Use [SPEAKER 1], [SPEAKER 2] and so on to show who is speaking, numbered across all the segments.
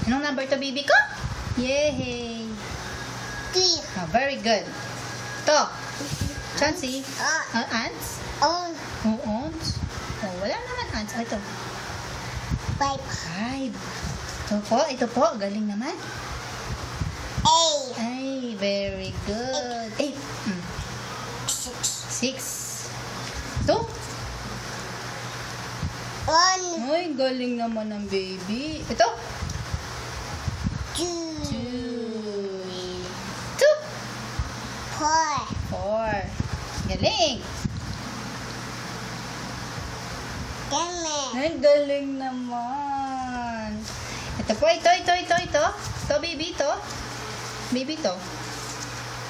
[SPEAKER 1] Anong number to, baby ko? Yay!
[SPEAKER 2] 3.
[SPEAKER 1] Oh, very good. To. Chansey. Ants?
[SPEAKER 2] Oh,
[SPEAKER 1] Oh, ants. Oh, wala naman ants. Oh, ito.
[SPEAKER 2] 5.
[SPEAKER 1] 5. Ito po. Galing naman.
[SPEAKER 2] 8.
[SPEAKER 1] Ay, very good. 8.
[SPEAKER 2] 6.
[SPEAKER 1] 6. 2.
[SPEAKER 2] 1.
[SPEAKER 1] Ay, galing naman ng baby. Ito.
[SPEAKER 2] 2.
[SPEAKER 1] 2.
[SPEAKER 2] 4.
[SPEAKER 1] 4. Galing. Ay, galing naman. Ito po, ito. Ito, baby, ito. Baby, ito.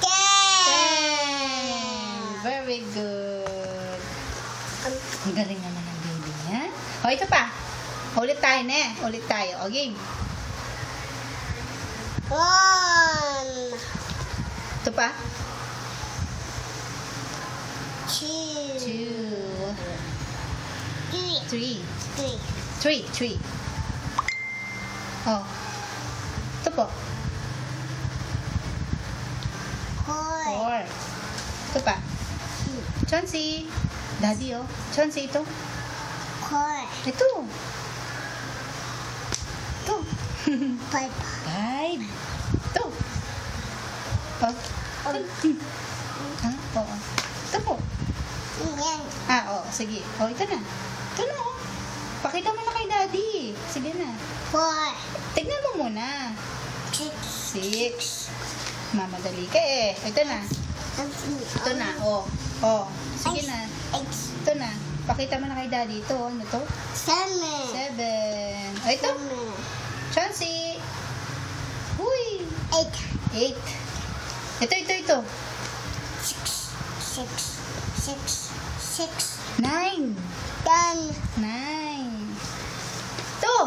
[SPEAKER 1] 10. Very good. Ang galing naman ng baby niya. O, ito pa. Ulit tayo na. Ulit tayo. O, game.
[SPEAKER 2] 1.
[SPEAKER 1] Ito pa.
[SPEAKER 2] 2.
[SPEAKER 1] 2.
[SPEAKER 2] 3.
[SPEAKER 1] 3. 3. Oh. Ito po.
[SPEAKER 2] 4.
[SPEAKER 1] 4. Ito pa. Chansey. Daddy, oh. Chansey, ito.
[SPEAKER 2] 4.
[SPEAKER 1] Ito. Ito.
[SPEAKER 2] 5.
[SPEAKER 1] 5. Ito. Oh. Ha? Oo. Ito po.
[SPEAKER 2] Yan.
[SPEAKER 1] Oo. Sige. Oh, ito na. Ito na, oh. Pakita mo na kay daddy. Sige na.
[SPEAKER 2] 4.
[SPEAKER 1] Tignan mo muna.
[SPEAKER 2] 6.
[SPEAKER 1] 6. Mamadali ka eh. Ito na. Ito na. Oh. Oh. Sige na.
[SPEAKER 2] 8.
[SPEAKER 1] Ito na. Pakita mo na kay daddy. Ito. Ano to?
[SPEAKER 2] 7.
[SPEAKER 1] 7. Oh, ito. Chansey. Uy.
[SPEAKER 2] 8.
[SPEAKER 1] 8. Ito.
[SPEAKER 2] 6.
[SPEAKER 1] 9.
[SPEAKER 2] 10.
[SPEAKER 1] 9. Ito.